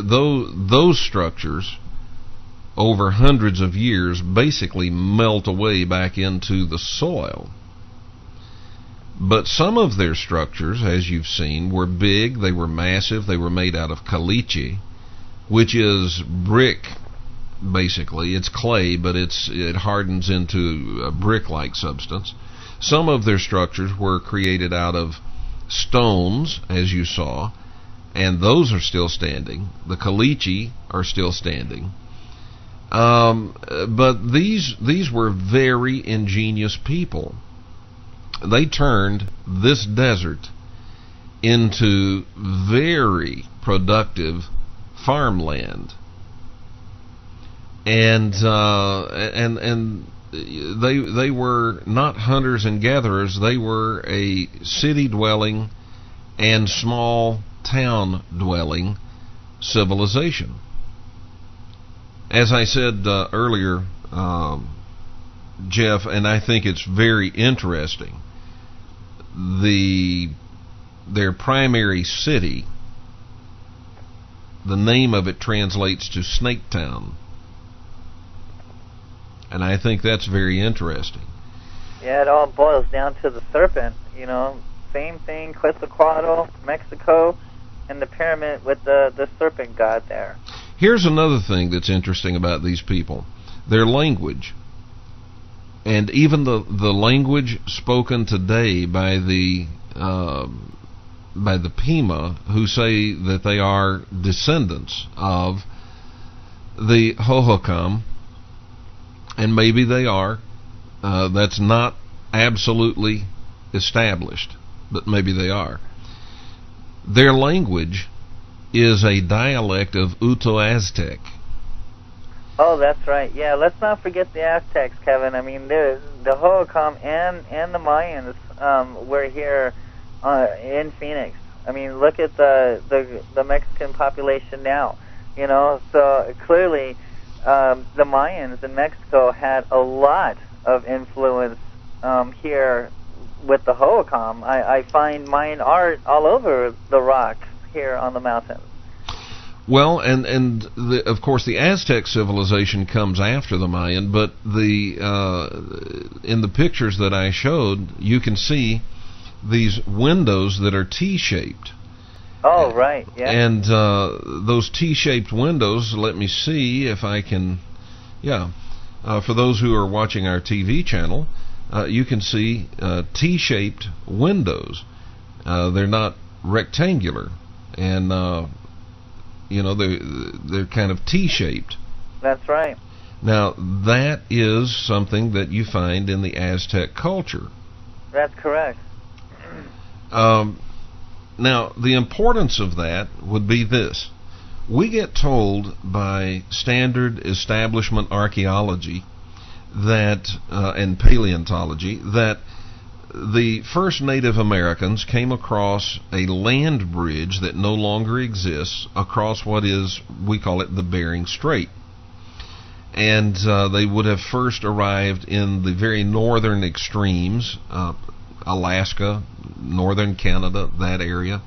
those structures over hundreds of years basically melt away back into the soil. But some of their structures, as you've seen, were big, they were massive, they were made out of caliche, which is brick, basically. It's clay, but it hardens into a brick-like substance. Some of their structures were created out of stones, as you saw, and those are still standing. The caliche are still standing. But these were very ingenious people. They turned this desert into very productive farmland, and they were not hunters and gatherers. They were a city dwelling and small town dwelling civilization. As I said earlier, Jeff, and I think it's very interesting, their primary city, the name of it translates to Snake Town. And I think that's very interesting. Yeah, it all boils down to the serpent, you know. Same thing, Quetzalcoatl, Mexico, and the pyramid with the serpent god there. Here's another thing that's interesting about these people. Their language. And even the language spoken today by the Pima, who say that they are descendants of the Hohokam, and maybe they are. That's not absolutely established, but maybe they are. Their language is a dialect of Uto-Aztec. Oh, that's right. Yeah, let's not forget the Aztecs, Kevin. I mean, the Hohokam and the Mayans were here in Phoenix. I mean, look at the Mexican population now. You know, so clearly the Mayans in Mexico had a lot of influence here with the Hohokam. I find Mayan art all over the rocks here on the mountains. Well, and of course the Aztec civilization comes after the Mayan, but in the pictures that I showed, you can see these windows that are T-shaped. Oh, right, yeah. And those T-shaped windows, let me see if I can, for those who are watching our TV channel, you can see T-shaped windows. They're not rectangular, and they're kind of T-shaped. That's right. Now, that is something that you find in the Aztec culture. That's correct. Now, the importance of that would be this. We get told by standard establishment archaeology that, and paleontology, that the first Native Americans came across a land bridge that no longer exists across what is, we call it the Bering Strait. And they would have first arrived in the very northern extremes, Alaska, northern Canada, that area.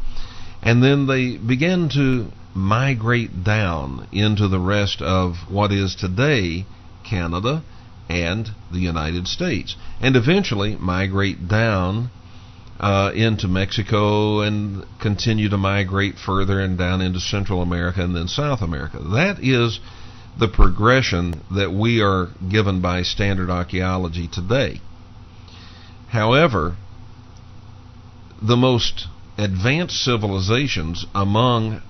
And then they began to migrate down into the rest of what is today Canada and the United States, and eventually migrate down into Mexico and continue to migrate further and down into Central America and then South America. That is the progression that we are given by standard archaeology today. However, the most advanced civilizations among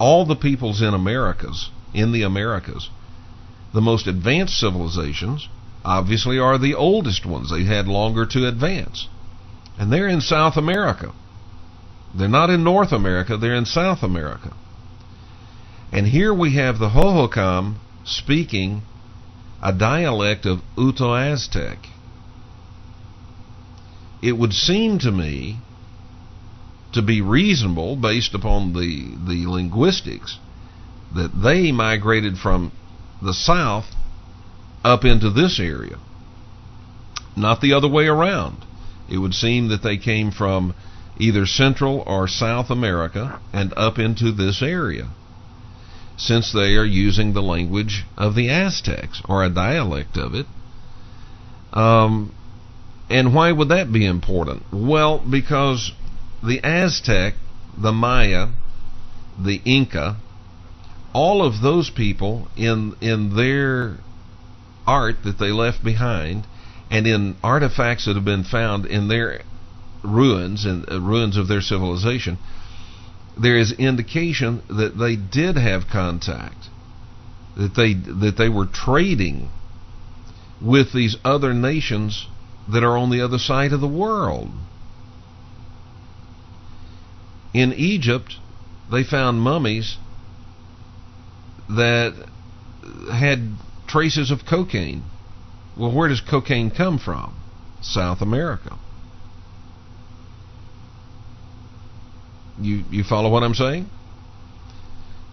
all the peoples in the Americas, the most advanced civilizations obviously are the oldest ones. They had longer to advance. And they're in South America. They're not in North America, they're in South America. And here we have the Hohokam speaking a dialect of Uto-Aztec. It would seem to me to be reasonable, based upon the linguistics, that they migrated from the south up into this area, not the other way around. It would seem that they came from either Central or South America and up into this area. since they are using the language of the Aztecs, or a dialect of it. And why would that be important? Well, because the Aztec, the Maya, the Inca, all of those people in their art that they left behind, and in artifacts that have been found in their ruins and ruins of their civilization, there is indication that they did have contact, that they were trading with these other nations that are on the other side of the world. In Egypt, they found mummies that had traces of cocaine. Well, where does cocaine come from? South America. You follow what I'm saying?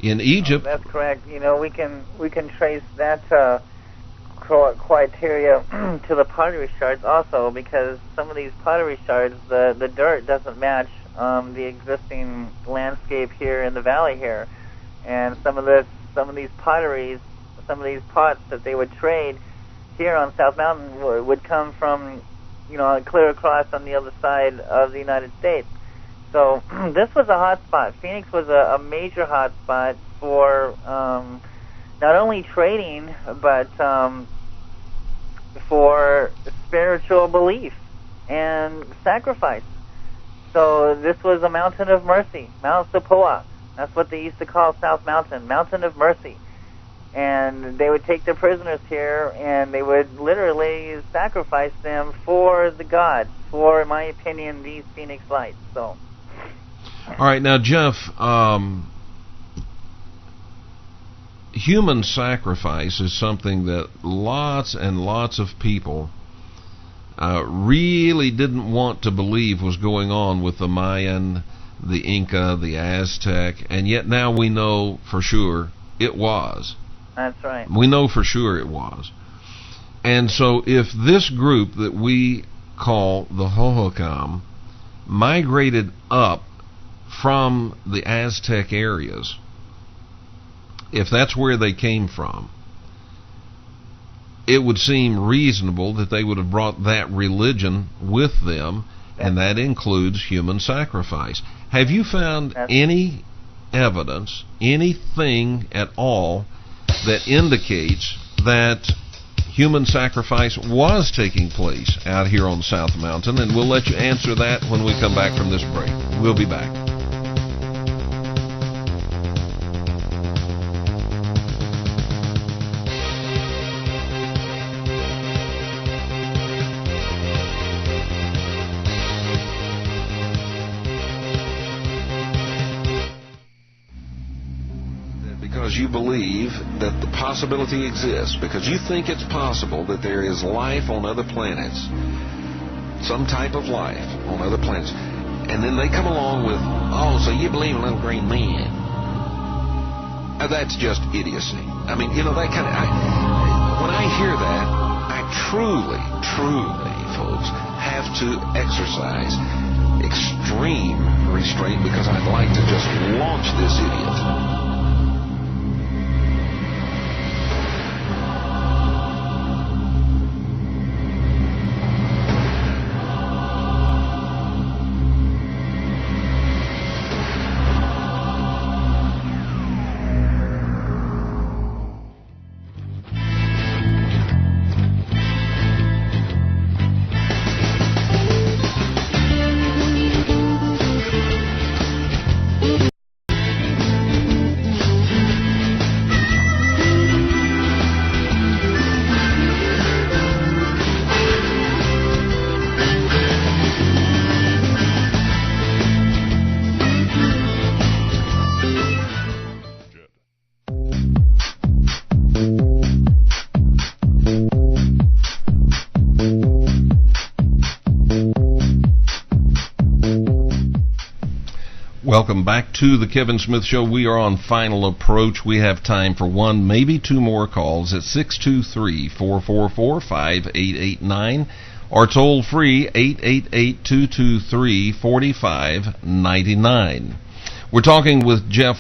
In Egypt, that's correct. You know, we can trace that criteria to the pottery shards also, because some of these pottery shards, the dirt doesn't match the existing landscape here in the valley here, and some of these potteries, some of these pots that they would trade here on South Mountain would come from, you know, clear across on the other side of the United States. So this was a hot spot. Phoenix was a major hot spot for not only trading, but for spiritual belief and sacrifice. So this was a mountain of mercy, Mount Sepoa. That's what they used to call South Mountain, Mountain of Mercy. And they would take their prisoners here, and they would literally sacrifice them for the gods, for, in my opinion, these Phoenix Lights. So. All right, now, Jeff, human sacrifice is something that lots and lots of people really didn't want to believe was going on with the Mayan, the Inca, the Aztec, and yet now we know for sure it was. That's right. We know for sure it was. And so if this group that we call the Hohokam migrated up from the Aztec areas, if that's where they came from, it would seem reasonable that they would have brought that religion with them, and that includes human sacrifice. Have you found any evidence, anything at all, that indicates that human sacrifice was taking place out here on South Mountain? And we'll let you answer that when we come back from this break. We'll be back. Because you believe that the possibility exists, because you think it's possible that there is life on other planets, some type of life on other planets, and then they come along with, oh, so you believe in little green men. That's just idiocy. I mean, you know, that kind of, when I hear that, I truly, folks, have to exercise extreme restraint, because I'd like to just launch this idiot. Welcome back to the Kevin Smith Show. We are on final approach. We have time for one, maybe two more calls at 623-444-5889 or toll free 888-223-4599. We're talking with Jeff